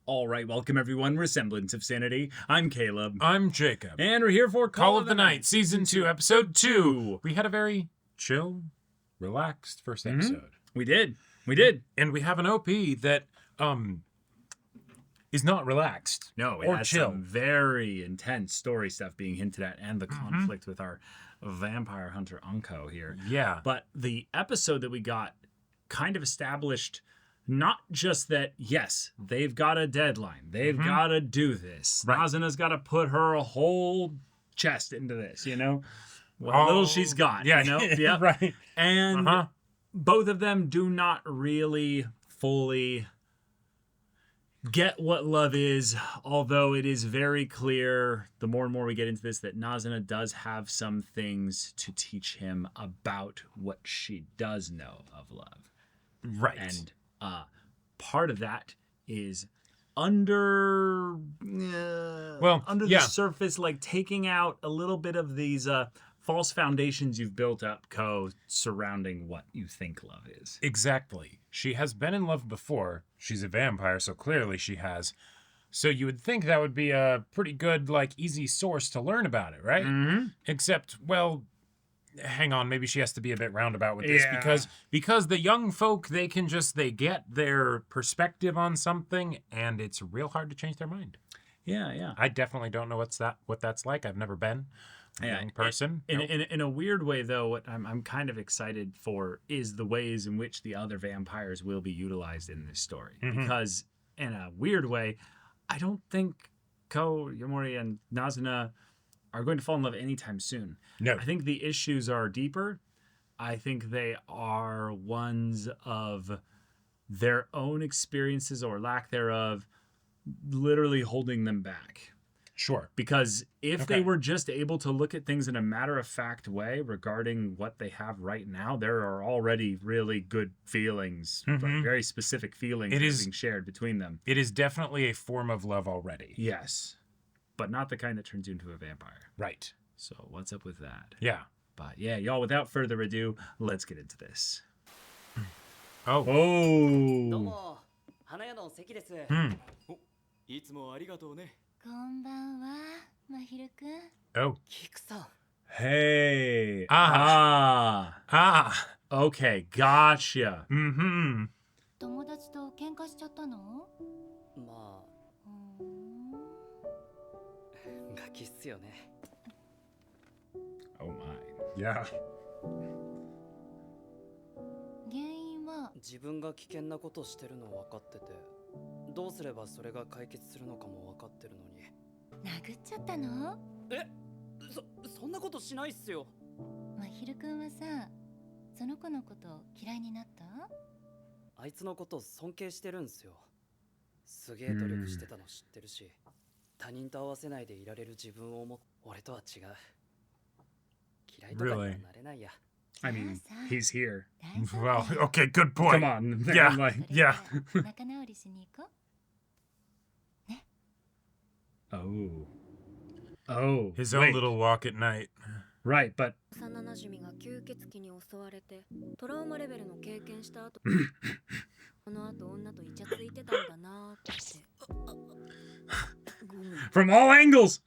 All right, welcome everyone. We're Semblance of Sanity. I'm Caleb. I'm Jacob. And we're here for Call of the Night, Season 2, Episode 2. We had a very chill, relaxed first episode. We did. And we have an OP that is not relaxed. No, it or has chill. some very intense story stuff being hinted at, and the conflict with our vampire hunter Unko here. Yeah. But the episode that we got kind of established not just that, yes, they've got a deadline. They've got to do this. Right. Nazuna's got to put her whole chest into this, What little she's got, Yeah. Yeah. Right. And both of them do not really fully get what love is, although it is very clear, the more and more we get into this, that Nazuna does have some things to teach him about what she does know of love. Right. And part of that is under the surface, like taking out a little bit of these false foundations you've built up surrounding what you think love is. Exactly. She has been in love before. She's a vampire, so clearly she has. So you would think that would be a pretty good, easy source to learn about it, right? Mm-hmm. Except, well, hang on, maybe she has to be a bit roundabout with this Yeah. because the young folk, they get their perspective on something, and it's real hard to change their mind. Yeah. I definitely don't know what that's like. I've never been a young person. In a weird way, though, what I'm kind of excited for is the ways in which the other vampires will be utilized in this story. Because in a weird way, I don't think Ko, Yamori, and Nazuna are going to fall in love anytime soon. No. I think the issues are deeper. I think they are ones of their own experiences or lack thereof literally holding them back. Sure. Because if they were just able to look at things in a matter-of-fact way regarding what they have right now, there are already really good feelings, very specific feelings being shared between them. It is definitely a form of love already. Yes. But not the kind that turns you into a vampire. Right. So what's up with that? Yeah. But yeah, y'all, without further ado, let's get into this. Oh. どうも、花屋の関です。いつもありがとうね。こんばんは、まひるくん。 Oh. キクさん。 Hey. Ah. Okay, gotcha. 友達と喧嘩しちゃったの？まあ、ガキっすよね。 Oh my. Yeah. 原因は自分が危険なことしてるの分かってて、どうすればそれが解決するのかも分かってるのに。殴っちゃったの？そんなことしないっすよ。まひるくんはさ、その子のこと嫌いになった？あいつのこと尊敬してるんすよ。すげえ努力してたの知ってるし、他人と合わせないでいられる自分を俺とは違う。嫌いとかにはなれないや。I mean, he's here. Well, okay, good point. Come on. Yeah. I'm like, Yeah. 仲直りしに行こう。ね。 Oh, His own little walk at night. Right, but 幼なじみが吸血鬼に襲われてトラウマレベルの経験した後この後女とイチャついてたんだなって from all angles.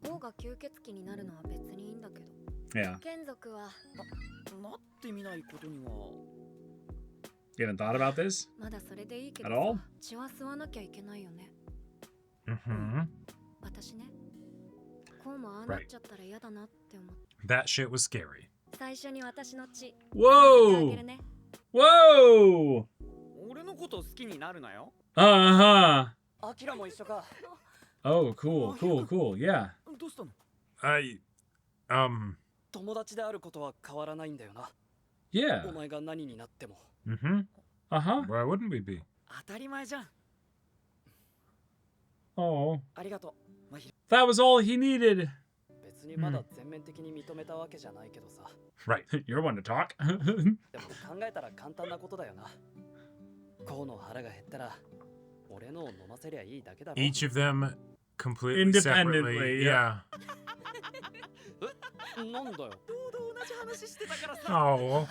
王が吸血鬼になるのは別にいいんだけど Yeah. 眷属はなってみないことには。You haven't thought about this? まだそれでいいけど At all? さ血は吸わなきゃいけないよね私ねこうもああなっちゃったら嫌だなって思って That shit was scary. 最初に私の血 Whoa! あげるね Whoa! 俺のこと好きになるなよ。 Uh-huh. アキラも一緒か。 Oh, cool. Yeah. どうしたの？ 友達であることは変わらないんだよな。 Yeah. お前が何になっても。 Uh-huh. Why wouldn't we be? 当たり前じゃん。 Oh. ありがとう。まひる。 That was all he needed. 別にまだ全面的に認めたわけじゃないけどさ。 Right. You're one to talk. でも考えたら簡単なことだよな。こうの腹が減ったら俺のを飲ませりゃいいだけだろ。 Each of them completely Independently, separately. Yeah. なんだよ。ちょうど同じ話してたからさ。 Oh.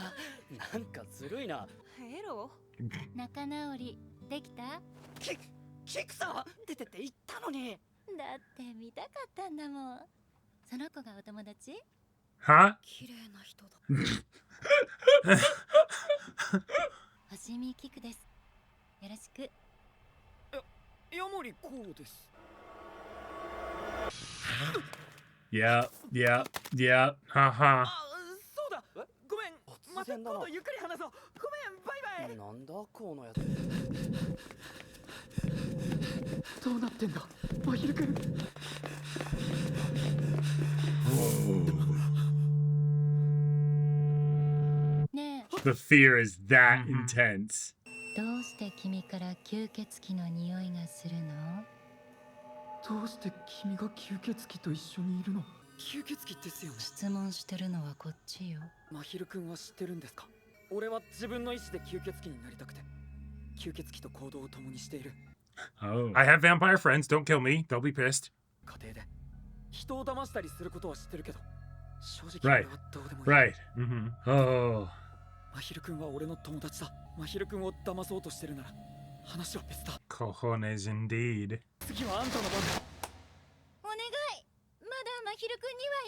なんかずるいな。エロ仲直りできた？聞キクさんは出てって言ったのに。だって見たかったんだもん。その子がお友達？ Huh? 綺麗な人だ。星見キクです。よろしく。ヤモリこうです。Yep, yep, yep. Haha. そうだ。ごめん。また今度ゆっくり話そう。ごめん。バイバイ。なんだこのやつ。どうなってんだ、マヒル君。ね The fear is that intense. え、どうして君から吸血鬼の匂いがするの？どうして君が吸血鬼と一緒にいるの？吸血鬼ですよね。質問してるのはこっちよ。マヒル君は知ってるんですか？俺は自分の意志で吸血鬼になりたくて、吸血鬼と行動を共にしている。Oh. I have vampire friends. Don't kill me. They'll be pissed. 家庭で人を騙したりすることは知ってるけど、正直 Right. 俺はどうでもいい。 Right. Mm-hmm. Oh. マヒル君は俺の友達だ。マヒル君を騙そうとしてるなら話は別だ。 Cojones indeed. 次はあんたの番だ。お願い、まだマヒル君には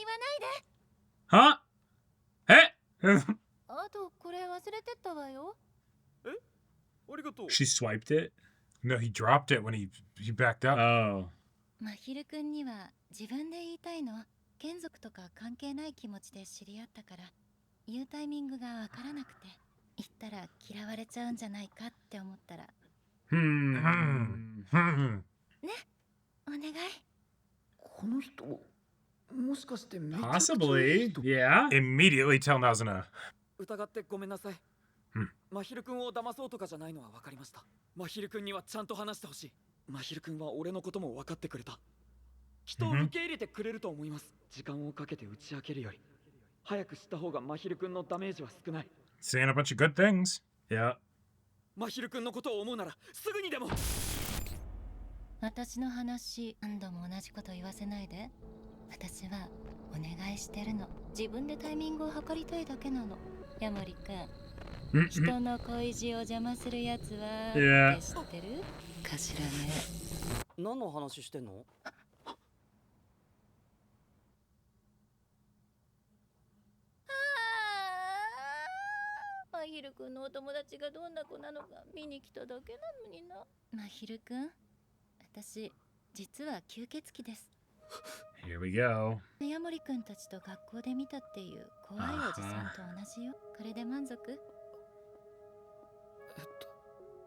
言わないで。 Huh? Eh? あとこれ忘れてったわよ。ありがとう。 She swiped it? No, he dropped it when he backed up. Oh. マヒル君には自分で言いたいの。眷属とか関係ない気持ちで知り合ったから、言うタイミングがわからなくて、言ったら嫌われちゃうんじゃないかって思ったら、 Hmm. Hmm. お願い。この人、もしかしてめちゃくちゃいい Possibly. 人？ Yeah. Immediately tell Nazuna. 疑ってごめんなさい。マヒル君を騙そうとかじゃないのは分かりました。マヒル君にはちゃんと話してほしい。マヒル君は俺のことも分かってくれた。人を受け入れてくれると思います。時間をかけて打ち明けるより早く知った方がマヒル君のダメージは少ない。 Saying a bunch of good things. Yeah. マヒル君のことを思うならすぐにでも。私の話、何度も同じこと言わせないで。私はお願いしてるの。自分でタイミングを測りたいだけなの。ヤモリ君、人の恋路を邪魔するやつは、Yeah. 知ってるかしらね。何の話してんの？マヒル君のお友達がどんな子なのか見に来ただけなのにな。マヒル君、私実は吸血鬼です。 Here we go. ヤモリ君たちと学校で見たっていう怖いおじさんと同じよ。これで満足？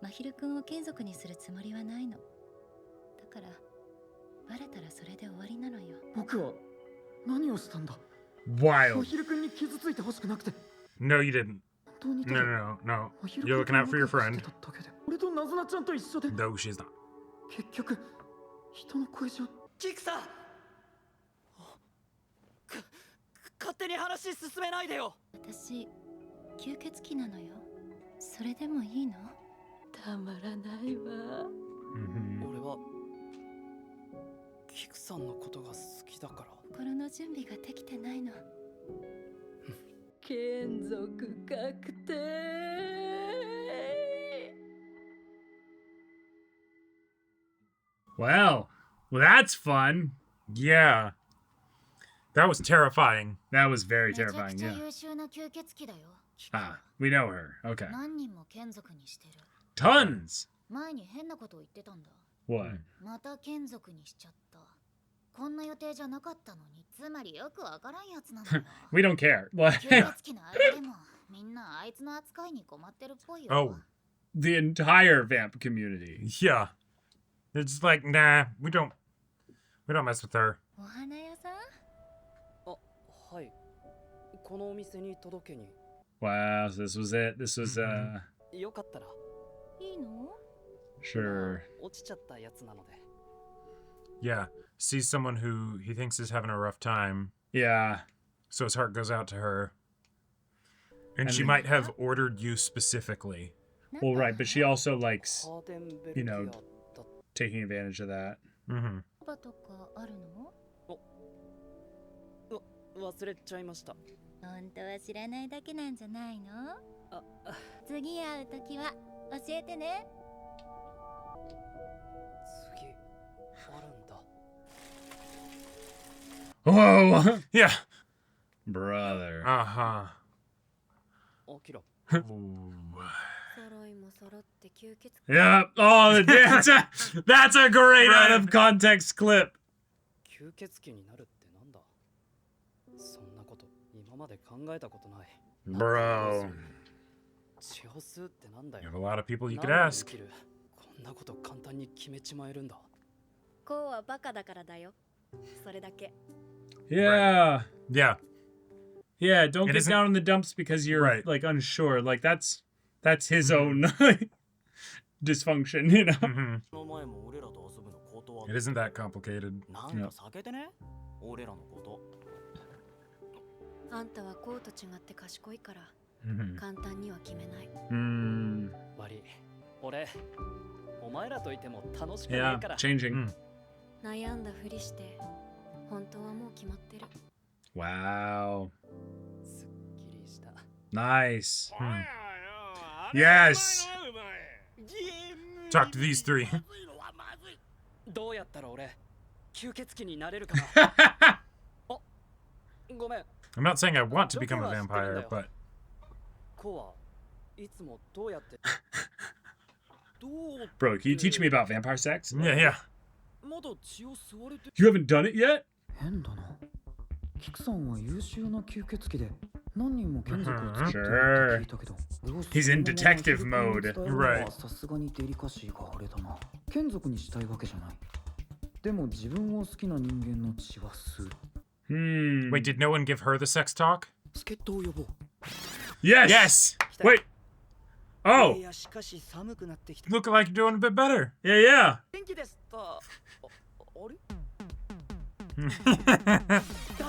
マヒル君を眷属にするつもりはないの。だからバレたらそれで終わりなのよ。僕は何をしたんだ？マ Wild. ヒル君に傷ついてほしくなくて。 No, you didn't. 本当に No, no, no. マヒル You're 君 looking out for your と仲良 friend. くしてただけで。俺とナズナちゃんと一緒で。 No, she's not. 結局人の恋路を。キクさん、勝手に話進めないでよ。私吸血鬼なのよ。それでもいいの？たまらないわ。 Mm-hmm. 俺はキクさんのことが好きだから。心の準備ができてないの。眷属確定。 Well, that's fun. Yeah. That was terrifying. That was very めちゃく terrifying. ちゃ Yeah. 優秀な吸血鬼だよ。 Ah, we know her. Okay. 何人も眷属にしてる。 Tons. 前に変なことを言ってたんだ。 What? また眷属にしちゃった。こんな予定じゃなかったのに、つまりよくわからんやつなんだよ。 We don't care. 吸血鬼の間でもみんなあいつの扱いに困ってるっぽいよ。 Oh, The entire vamp community. yeah. It's like, nah, we don't mess with her. お花屋さん？あ、はい。このお店に届けに。 Wow, so this was it. This was よかったら。いいの？ sure. 落ちちゃったやつなので。 Yeah. Sees someone who he thinks is having a rough time, Yeah. so his heart goes out to her. And she then- might have ordered you specifically. Well, right, but she also likes カーテンベル you ギア know だ。 taking advantage of that. Mm-hmm. パパとかあるの？忘れちゃいました。本当は知らないだけなんじゃないの？あ、次会うときは教えてね。Whoa. Yeah. Brother. Uh-huh. アキラ Ooh. 揃いも揃って吸血 Yeah. Oh, that's a great out of context clip. 吸血鬼になるってなんだ。そんなこと今まで考えたことない。 Bro. 血を吸うってなんだ You よ。 have a lot of people you 何 could で ask. できる。こんなこと簡単に決めちまえるんだ。こうはバカだからだよ。それだけ。 Yeah. Yeah. Yeah, don't It get isn't- down in the dumps because you're Right. like unsure. Like that's his own dysfunction, you know. Mhm. の前も俺らと遊ぶの断っ It isn't that complicated. なんか避けてね俺らのこと。あんたはこうと違って賢いから Mhm. 簡単には決めない。 Mm, 悪い。俺、お前らといても楽しくね yeah, えから。 changing. 悩んだふりして本当はもう決まってる。 Wow. すっきりした。 Nice. Hmm. Yes. Talk to these three. どうやったら俺、吸血鬼になれるかな。あ、ごめん。 I'm not saying I want to become a vampire, but こうはいつもどうやってどう Bro, can you teach me about vampire sex? yeah, yeah. まだ血を吸われて You haven't done it yet? 変だな。キクさんは優秀な吸血鬼で何人も眷属を作ってるって聞いたけど、 He's in detective mode. Right. さすがにデリカシーがあれだな。眷属にしたいわけじゃない。でも自分を好きな人間の血は吸う。 Hmm. Wait, did no one give her the sex talk? 助っ人を呼ぼう。 Yes. Yes. Wait. Oh. いやしかし寒くなってきた。 Look like you're doing a bit better. Yeah, 元気ですった。あれ yeah.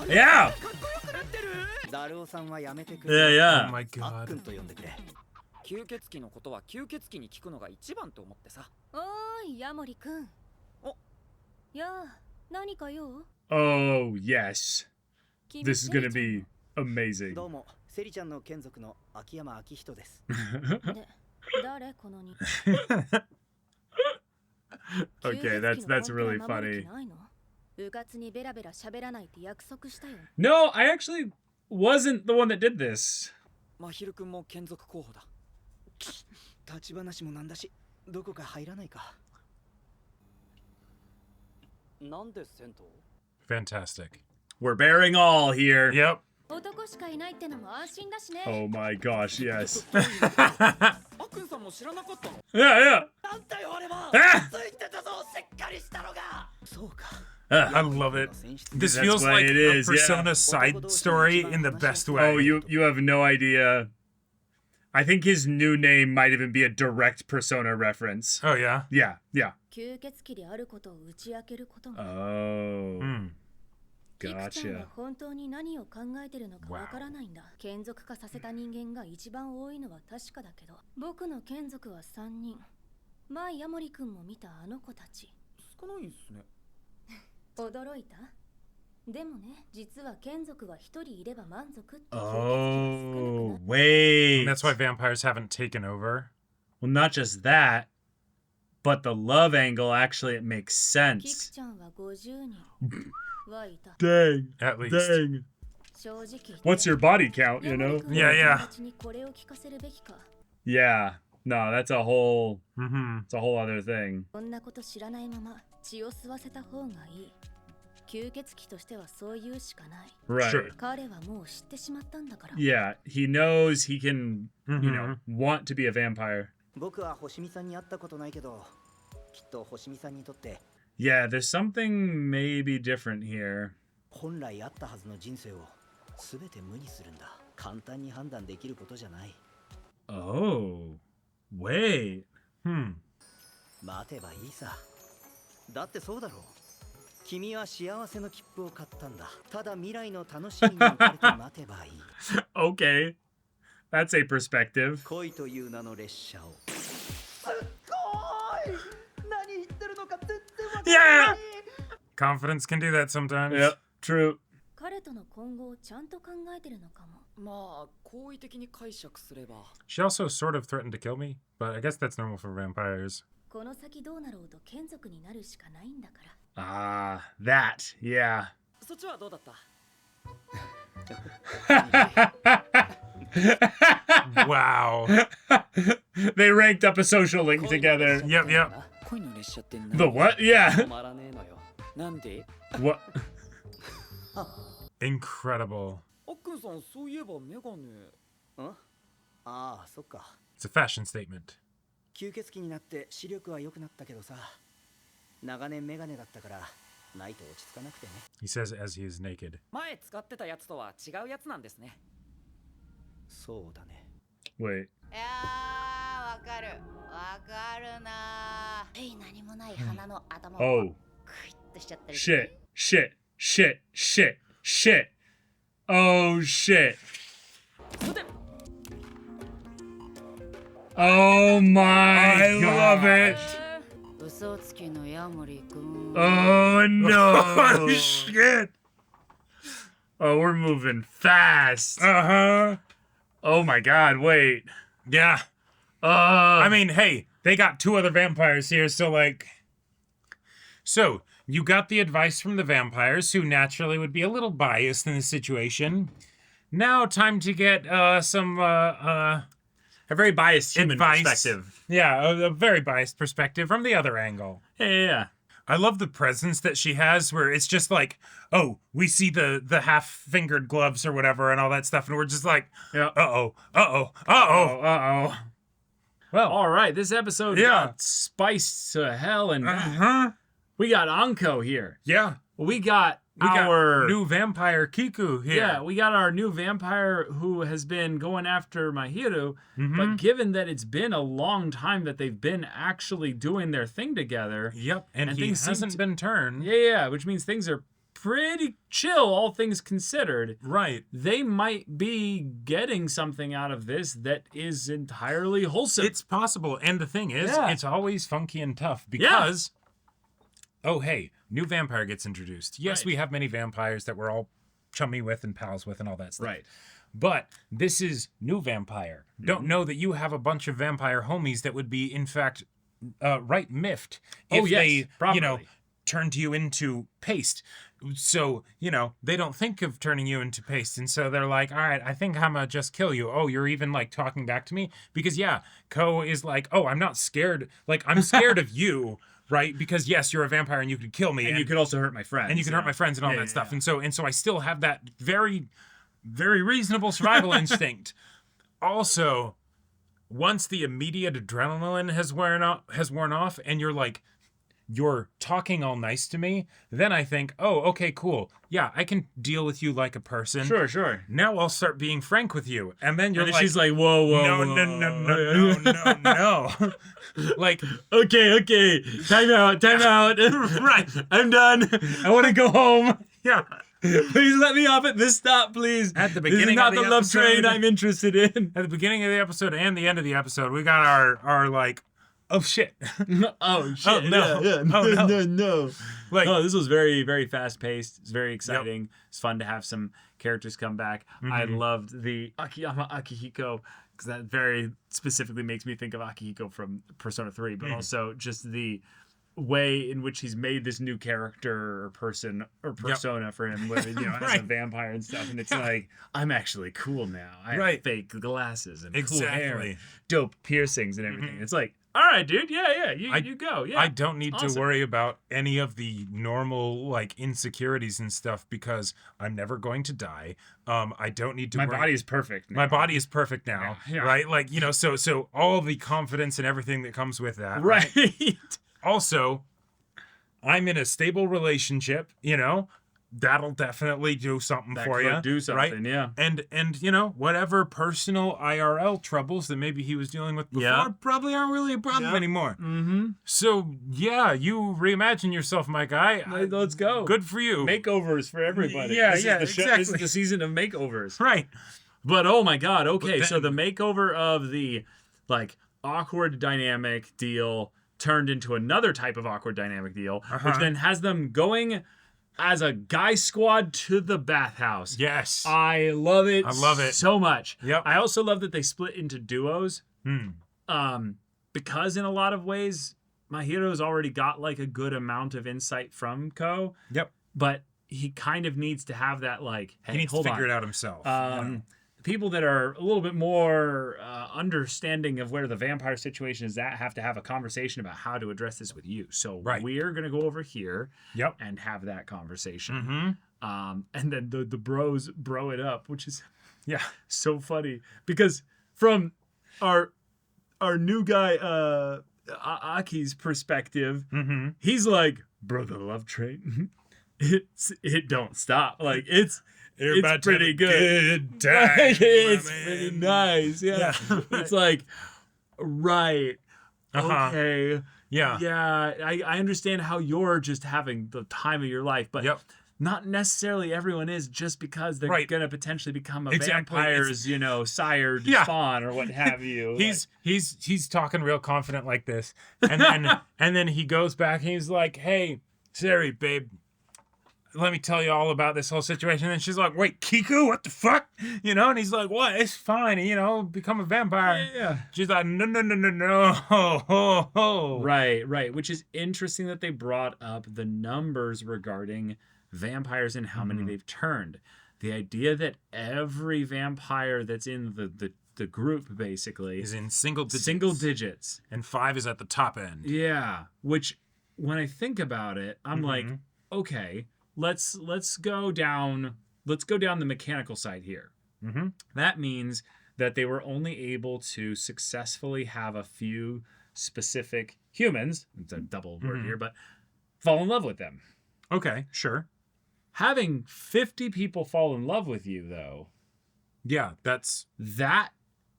Yeah. ダルオさんはやめてく Yeah, れ。 yeah. Oh my あっく god. んと呼んでくれ。吸血鬼のことは吸血鬼に聞くのが一番と思ってさ。おーいヤモリくん。おやあ何か用？ Oh, yes. 君 This is gonna セリ be amazing. どうも、セリちゃんの眷属の秋山明人です。ちゃんで誰このに Okay, that's really funny. 部活にベラベラ喋らないって約束したよ。 No, I actually wasn't the one that did this. まひるくんも眷属候補だ。立ち話もなんだし、どこか入らないか。なんで銭湯 Fantastic. We're bearing all here. Yep. 男しかいないってのも安心だしね。 Oh my gosh, yes. あっくんさんも知らなかったの？ Yeah, なんだよあれは。 Ah! ついてたぞ、しっかりしたのが。そうか。 yeah. I love it. This That's feels why like it a is, yeah. Persona side story in the best way. Oh, you have no idea. I think his new name might even be a direct Persona reference. Oh yeah. Yeah, yeah. 吸血鬼であることを打ち明けることが。 Oh, Hmm. キクちゃんは gotcha. 本当に何を考えてるのかわからないんだ。眷属化させた人間が一番多いのは確かだけど、僕の眷属は3人。前ヤモリ君も見たあの子たち。少ないんすね。驚いた？でもね、実は眷属は一人いれば満足って吸血鬼は少なく Oh, なっ wait. And that's why vampires haven't taken over. Well, not just that, but the love angle actually it makes キク sense. ちゃんは50人はいた。 Dang. At least. Dang. 正直言って What's your body count, you ヤモ know? リ君 Yeah, は yeah. 友達にこれを聞かせるべきか。 Yeah. No, that's a whole Mm-hmm. it's a whole other thing. こんなこと知らないまま血を吸わせた方がいい。吸血鬼としてはそう言うしかない。 Right. Sure. 彼はもう知ってしまったんだから。 Yeah, he knows he can, you know, Mhm. want to be a vampire. 僕は星見さんに会ったことないけど、きっと星見さんにとって Yeah, there's something maybe different here. 本来あったはずの人生を全て無にするんだ。簡単に判断できることじゃない。 Oh, wait. Hmm. 待てばいいさ。だってそうだろう。君は幸せの切符を買ったんだ。ただ未来の楽しみに向かれて待てばいい。 Okay. That's a perspective. 恋という名の列車を。すっごい。何言ってるのか全然わからない。 Confidence can do that sometimes. Yep, true. 彼との今後をちゃんと考えてるのかも。まあ好意的に解釈すれば She also sort of threatened to kill me, but I guess that's normal for vampires. この先どうなろうと眷属になるしかないんだから。 Ah, that. Yeah. そっちはどうだった？ Wow. They ranked up a social link together. Yep, yep. 恋の列車って何 The what? Yeah. 止まらねえのよ。なんで？ What? Incredible. あっくんさん、そういえばメガネ。ああ、そっか。 It's a fashion statement. 吸血鬼になって視力は良くなったけどさ、長年メガネだったからないと落ち着かなくてね。 He says as he is naked. 前使ってたやつとは違うやつなんですね。そうだね。 Wait. いやー、わかるなー。何もない鼻の頭を Oh. クイッとしちゃったり Shit. Shit. Shit. Shit. Shit. Oh shit. それで Oh my I god. love it. 嘘つきのヤモリくん。 Oh no. Oh shit. Oh, we're moving fast. Uh-huh. Oh my god, wait. Yeah. I mean, hey, they got two other vampires here, so like... So, you got the advice from the vampires, who naturally would be a little biased in this situation. Now, time to get some a very biased human advice. perspective. Yeah, a very biased perspective from the other angle. Yeah. I love the presence that she has, where it's just like, oh, we see the half-fingered gloves or whatever and all that stuff, and we're just like, Yeah. uh-oh, uh-oh, uh-oh. Uh-oh. Well, All right, this episode got spiced to hell and back. uh-huh. We got Anko here. Yeah. We got We our got new vampire Kiku here. Yeah, we got our new vampire who has been going after Mahiru, Mm-hmm. but given that it's been a long time that they've been actually doing their thing together. Yep, and he things seem hasn't to- been turned. Yeah, which means things are pretty chill, all things considered. Right. They might be getting something out of this that is entirely wholesome. It's possible. And the thing is, Yeah. it's always funky and tough because, oh, hey, new vampire gets introduced. Yes, Right. we have many vampires that we're all chummy with and pals with and all that stuff. right. But this is new vampire. Don't know that you have a bunch of vampire homies that would be, in fact, right miffed if Oh, yes, they, you know, probably. turned you into paste. So, you know, they don't think of turning you into paste. And so they're like, all right, I think I'm going to just kill you. Oh, you're even like talking back to me? Because, yeah, Ko is like, oh, I'm not scared. Like, I'm scared of you, right? Because, yes, you're a vampire and you could kill me. And you could also hurt my friends. and you can hurt my friends and all Yeah, that stuff. yeah. And so I still have that very, very reasonable survival instinct. Also, once the immediate adrenaline has worn off, and you're talking all nice to me, then I think, oh, okay, cool. Yeah, I can deal with you like a person. Sure. Now I'll start being frank with you. And then you're And like, she's like, whoa. no. Like, Okay. Time out. right. I'm done. I want to go home. Yeah. Please let me off at this stop, please. At the This is beginning not of the the love train episode- I'm interested in. At the beginning of the episode and the end of the episode, we got our like, oh shit. Oh shit! Oh, no. Yeah. Oh, no. no. Like, No, this was very, very fast paced. It's very exciting. It's fun to have some characters come back. I loved the Akiyama Akihiko because that very specifically makes me think of Akihiko from Persona 3, but also just the way in which he's made this new character or person or persona for him, where, you know, as a Right. vampire and stuff, and it's like, I'm actually cool now. I have Right. fake glasses and cool Exactly. hair, and dope piercings and everything. It's like, all right, dude, yeah, you go, yeah. I don't need to Awesome. worry about any of the normal like insecurities and stuff because I'm never going to die. I don't need to My worry. body is perfect. My body is perfect now, Yeah. right? Like, you know, so all the confidence and everything that comes with that. right. Also, I'm in a stable relationship, you know. That'll definitely do something That for could you. do something, yeah. And you know, whatever personal IRL troubles that maybe he was dealing with before Yeah. probably aren't really a problem Yeah. anymore. Mm-hmm. So, yeah, you reimagine yourself, my guy. Let's go. Good for you. Makeovers for everybody. Yeah, This is yeah, the show- This is exactly. the season of makeovers. Right. But oh my god, okay, But so the then- makeover of the like awkward dynamic deal turned into another type of awkward dynamic deal, which then has them going as a guy squad to the bathhouse. Yes. I love it. I love it. so much. Yep. I also love that they split into duos. Hmm. Because in a lot of ways, my hero's already got like a good amount of insight from Ko. Yep. But he kind of needs to have that like, hey, He needs to hold figure on. it out himself. you know? People that are a little bit more understanding of where the vampire situation is at have to have a conversation about how to address this with you. So Right. we're gonna go over here Yep. and have that conversation. Mm-hmm. And then the bros bro it up, which is Yeah. so funny because from our new guy Aki's perspective, he's like, bro, the love train, it don't stop. Like it's pretty good. time, It's my pretty man. nice. Yeah. It's like, right. Uh-huh. Okay. Yeah. Yeah. I understand how you're just having the time of your life, but Yep. not necessarily everyone is just because they're Right. gonna potentially become a Exactly. vampire's, sired Yeah. spawn or what have you. He's talking real confident like this, and then he goes back and he's like, "Hey, Sari, babe, let me tell you all about this whole situation." And she's like, "Wait, Kiku, what the fuck?" And he's like, "What? It's fine, become a vampire." Yeah. She's like, "No." Right. Which is interesting that they brought up the numbers regarding vampires and how many they've turned. The idea that every vampire that's in the group basically Is in single digits. And 5 is at the top end. Yeah. Which when I think about it, I'm like, okay, let's go down the mechanical side here. That means that they were only able to successfully have a few specific humans, it's a double word here, but fall in love with them. Okay, sure. Having 50 people fall in love with you, though, Yeah, that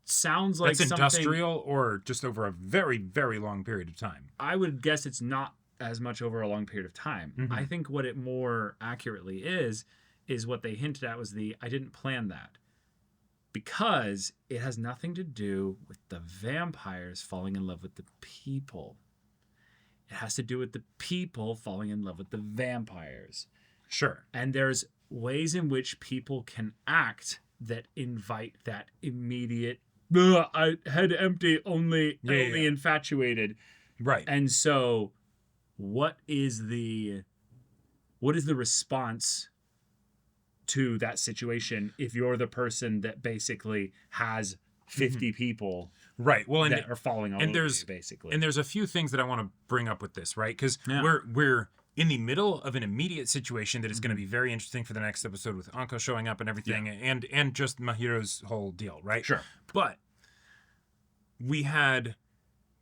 sounds like that's something, industrial or just over a very, very long period of time. I would guess it's not as much over a long period of time. I think what it more accurately is what they hinted at was I didn't plan that. Because it has nothing to do with the vampires falling in love with the people. It has to do with the people falling in love with the vampires. Sure. And there's ways in which people can act that invite that immediate, I head empty, only infatuated. Right. And so what is the response to that situation if you're the person that basically has 50 people Right. Well, that are falling all over you, basically? And there's a few things that I want to bring up with this, right? Because Yeah. we're in the middle of an immediate situation that is going to be very interesting for the next episode with Anko showing up and everything, and just Mahiro's whole deal, right? Sure. But we had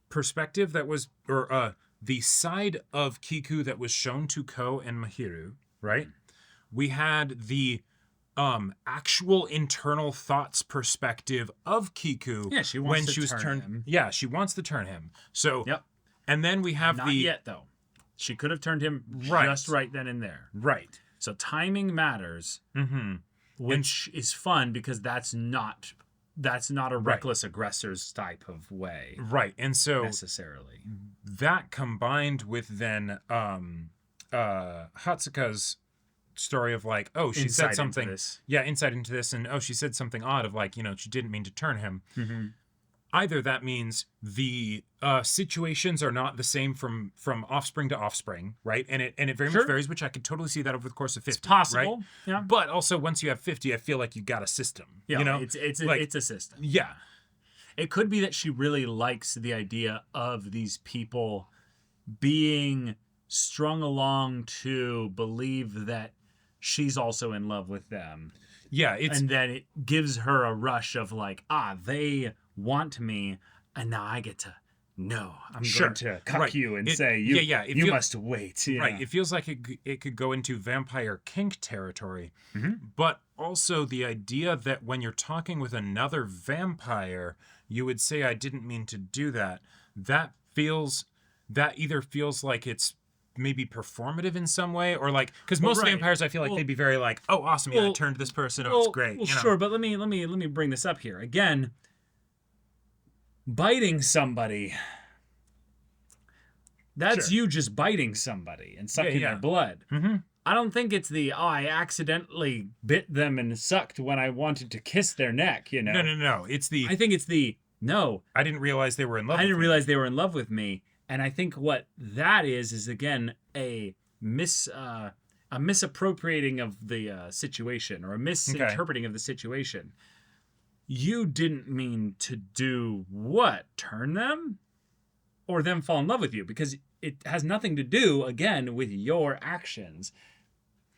perspective that was, or the side of Kiku that was shown to Ko and Mahiru, right? We had the actual internal thoughts perspective of Kiku. Yeah, she wants to turn him. Yeah, she wants to turn him. So, Yep. And then we have Not yet, though. She could have turned him just right then and there. Right. So timing matters, which is fun because that's not a reckless aggressor's type of way. Right. And so necessarily. That combined with then Hatsuka's story of like, oh, she said something. Insight into this, and she said something odd of like, she didn't mean to turn him. Either that means the situations are not the same from offspring to offspring, right? And it very much varies, which I could totally see that over the course of 50. It's possible, right? yeah. But also once you have 50, I feel like you got a system. Yeah, it's a system. Yeah. It could be that she really likes the idea of these people being strung along to believe that she's also in love with them. Yeah, and then it gives her a rush of like, they want me, and now I get to no. I'm going to cuck you and say you must wait. Yeah. Right. It feels like it could go into vampire kink territory, but also the idea that when you're talking with another vampire, you would say, "I didn't mean to do that." That either feels like it's maybe performative in some way, or like, because most vampires, I feel like they'd be very like, "Oh, awesome! Yeah, I turned to this person. Oh, it's great." Well, sure, but let me bring this up here again. Biting somebody, that's you just biting somebody and sucking their blood. I don't think it's I accidentally bit them and sucked when I wanted to kiss their neck, No. I think it's no. I didn't realize they were in love. I didn't realize they were in love with me. And I think what that is again, a misappropriating of the situation or a misinterpreting of the situation. You didn't mean to do what? Turn them? Or them fall in love with you? Because it has nothing to do, again, with your actions.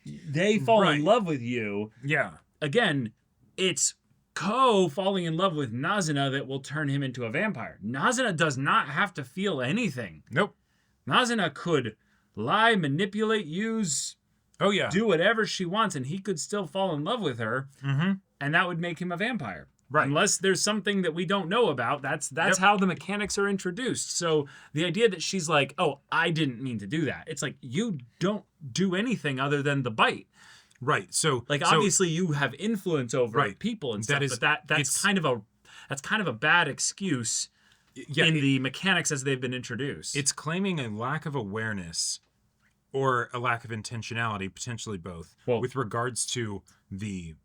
They fall in love with you. Yeah. Again, it's Ko falling in love with Nazuna that will turn him into a vampire. Nazuna does not have to feel anything. Nope. Nazuna could lie, manipulate, use, do whatever she wants, and he could still fall in love with her, and that would make him a vampire. Right. Unless there's something that we don't know about. That's how the mechanics are introduced. So the idea that she's like, oh, I didn't mean to do that. It's like, you don't do anything other than the bite. Right. So obviously you have influence over people and stuff, but that's kind of a bad excuse in the mechanics as they've been introduced. It's claiming a lack of awareness or a lack of intentionality, potentially both, with regards to the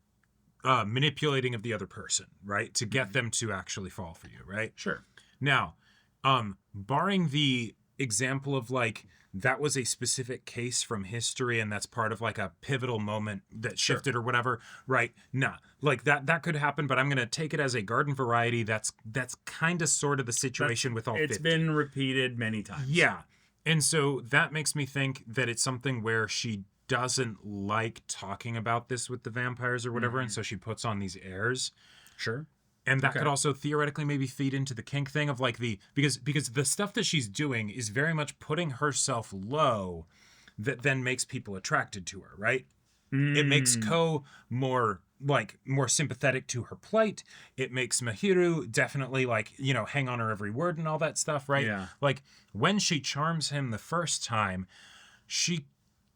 manipulating of the other person, right? To get them to actually fall for you, right? Sure. Now, barring the example of like, that was a specific case from history and that's part of like a pivotal moment that shifted or whatever, right? Nah, like that could happen, but I'm going to take it as a garden variety. That's kind of sort of the situation with all 50. It's been repeated many times. Yeah. And so that makes me think that it's something where she doesn't like talking about this with the vampires or whatever, and so she puts on these airs. Sure. And that could also theoretically maybe feed into the kink thing of like because the stuff that she's doing is very much putting herself low that then makes people attracted to her, right? It makes Ko more sympathetic to her plight. It makes Mahiru definitely like, hang on her every word and all that stuff, right? Yeah. Like when she charms him the first time, she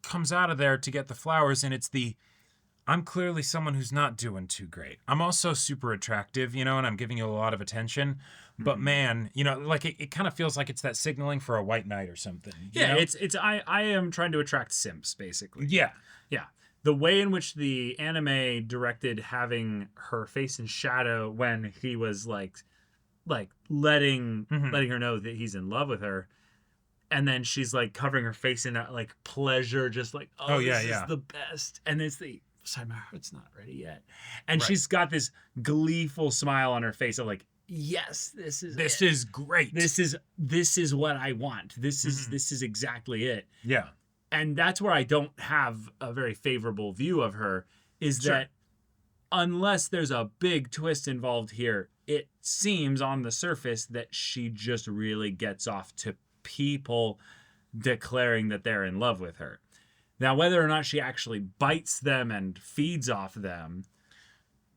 comes out of there to get the flowers and it's I'm clearly someone who's not doing too great. I'm also super attractive, and I'm giving you a lot of attention. But man, like it kind of feels like it's that signaling for a white knight or something. Yeah, it's I am trying to attract simps, basically. Yeah. Yeah. The way in which the anime directed having her face in shadow when he was like letting her know that he's in love with her. And then she's like covering her face in that like pleasure, just like, this is the best. And it's sorry, my heart's not ready yet. And she's got this gleeful smile on her face of like, yes, this is great. This is what I want. This is exactly it. Yeah. And that's where I don't have a very favorable view of her, is that unless there's a big twist involved here, it seems on the surface that she just really gets off to people declaring that they're in love with her. Now, whether or not she actually bites them and feeds off them,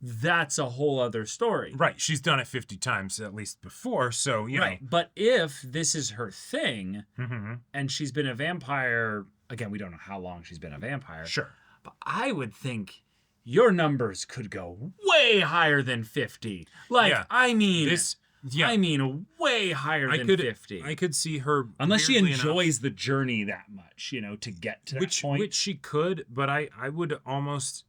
that's a whole other story. Right. She's done it 50 times at least before, so, you know. But if this is her thing, and she's been a vampire, again, we don't know how long she's been a vampire. Sure. But I would think your numbers could go way higher than 50. I mean way higher than 50. I could see her, unless she enjoys the journey that much, to get to that point. Which she could, but I would almost,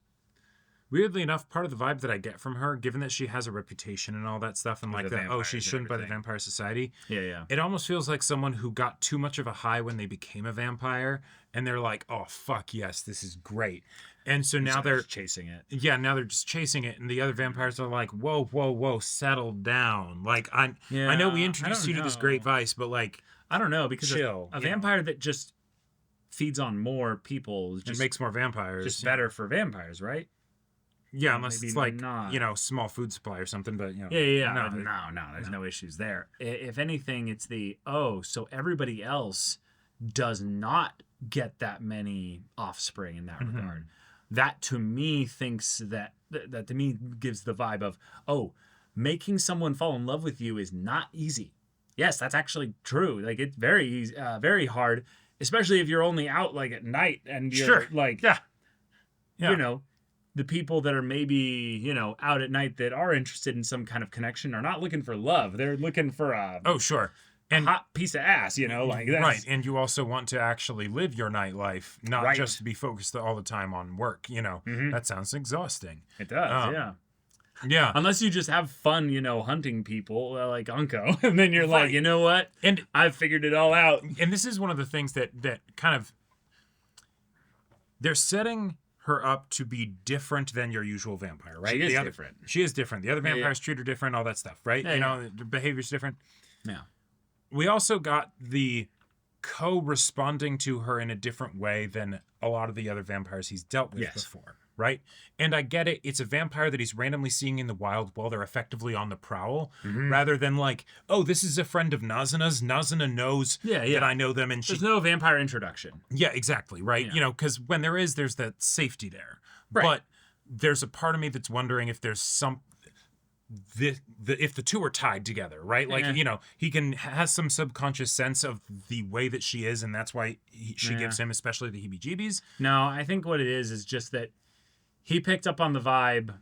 weirdly enough, part of the vibe that I get from her, given that she has a reputation and all that stuff, and like she's shunned by the Vampire Society. Yeah. It almost feels like someone who got too much of a high when they became a vampire, and they're like, oh fuck yes, this is great. And so now they're chasing it. Yeah, now they're just chasing it, and the other vampires are like, whoa, settle down. Like, I know we introduced you to this great vice, but like, I don't know, because chill, a vampire that just feeds on more people just makes more vampires. Just better for vampires, right? Yeah, unless maybe it's like, not. Small food supply or something, but, Yeah. No, there's no issues there. If anything, it's so everybody else does not get that many offspring in that regard. That to me thinks that to me gives the vibe of, making someone fall in love with you is not easy. Yes, that's actually true. Like, it's very easy, very hard, especially if you're only out like at night and you're the people that are maybe, out at night that are interested in some kind of connection are not looking for love. They're looking for a hot piece of ass, like that. Right, and you also want to actually live your nightlife, not just be focused all the time on work, That sounds exhausting. It does, yeah. Yeah. Unless you just have fun, hunting people like Unko, and then you're like, you know what? And I've figured it all out. And this is one of the things that kind of they're setting her up to be different than your usual vampire, right? She is The other- different. She is different. The other Yeah, vampires treat her different, all that stuff, right? Yeah, you know, the behavior's different. Yeah. We also got the co-responding to her in a different way than a lot of the other vampires he's dealt with Yes. before, right? And I get it. It's a vampire that he's randomly seeing in the wild while they're effectively on the prowl, rather than like, oh, this is a friend of Nazuna's. Nazuna knows that I know them, and There's no vampire introduction. yeah, exactly, right? Yeah. You know, because when there's that safety there. Right. But there's a part of me that's wondering if there's if the two are tied together, right? Like, you know, he has some subconscious sense of the way that she is, and that's why she gives him especially the heebie-jeebies. No, I think what it is just that he picked up on the vibe.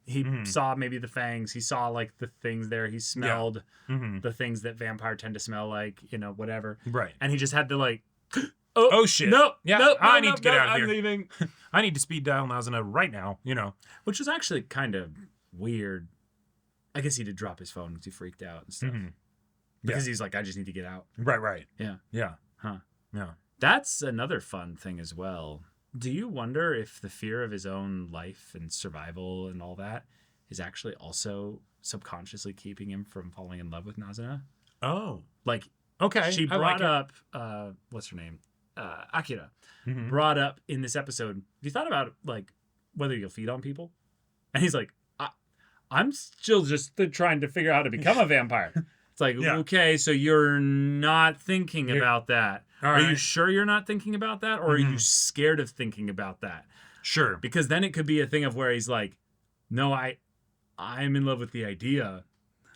He saw maybe the fangs. He saw like the things there. He smelled the things that vampire tend to smell like, you know, whatever. Right. And he just had to like, Oh shit. Nope. Yeah, Nope, I no, need to get out of I'm here. leaving. I need to speed dial Nazuna right now, you know. Which was actually kind of weird. I guess he did drop his phone because he freaked out and stuff. Because he's like, I just need to get out. Right. Yeah. Yeah. Huh. Yeah. That's another fun thing as well. Do you wonder if the fear of his own life and survival and all that is actually also subconsciously keeping him from falling in love with Nazuna? Oh. Like, Okay. she I like brought it. up, what's her name? Akira. Brought up in this episode, have you thought about like whether you'll feed on people? And he's like, I'm still just trying to figure out how to become a vampire. It's like, okay, so you're not thinking about that. Are you sure you're not thinking about that? Or are you scared of thinking about that? Sure. Because then it could be a thing of where he's like, no, I'm in love with the idea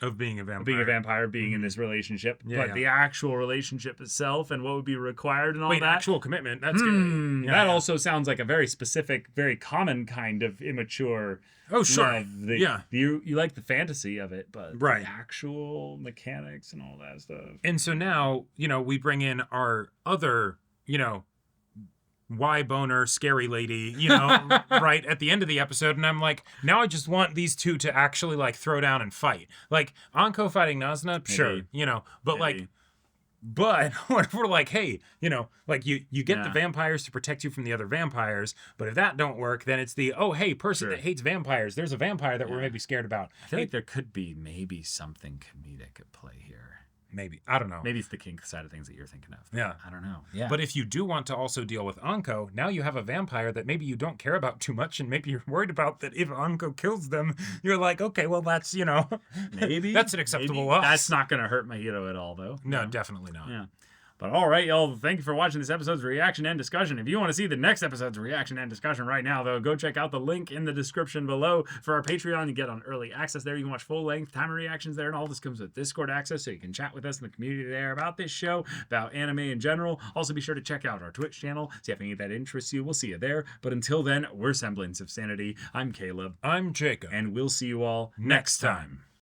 Of being a vampire. of being a vampire, being in this relationship. But the actual relationship itself and what would be required and all that. Actual commitment. That's good. That also sounds like a very specific, very common kind of immature Oh, sure. love. You like the fantasy of it, but Right. the actual mechanics and all that stuff. And so now, you know, we bring in our other, you know, Y boner scary lady, you know, right at the end of the episode, and I'm like, now I just want these two to actually like throw down and fight. Like Anko fighting Nazuna, sure, you know, but Maybe. like, but we're like, hey, you know, like you get the Yeah. vampires to protect you from the other vampires, but if that don't work, then it's the hey, person that hates vampires. There's a vampire that we're maybe scared about. I feel like there could be maybe something comedic at play here. Maybe, I don't know. Maybe it's the kink side of things that you're thinking of. Yeah. I don't know. Yeah. But if you do want to also deal with Anko, now you have a vampire that maybe you don't care about too much, and maybe you're worried about that if Anko kills them, you're like, okay, well, that's, you know, maybe that's an acceptable maybe. loss. That's not going to hurt my hero at all, though. No, definitely not. Yeah. But all right, y'all. Thank you for watching this episode's reaction and discussion. If you want to see the next episode's reaction and discussion right now, though, go check out the link in the description below for our Patreon. You get on early access there. You can watch full-length timer reactions there, and all this comes with Discord access, so you can chat with us in the community there about this show, about anime in general. Also, be sure to check out our Twitch channel, see if any of that interests you. We'll see you there. But until then, we're Semblance of Sanity. I'm Caleb, I'm Jacob. and we'll see you all next time.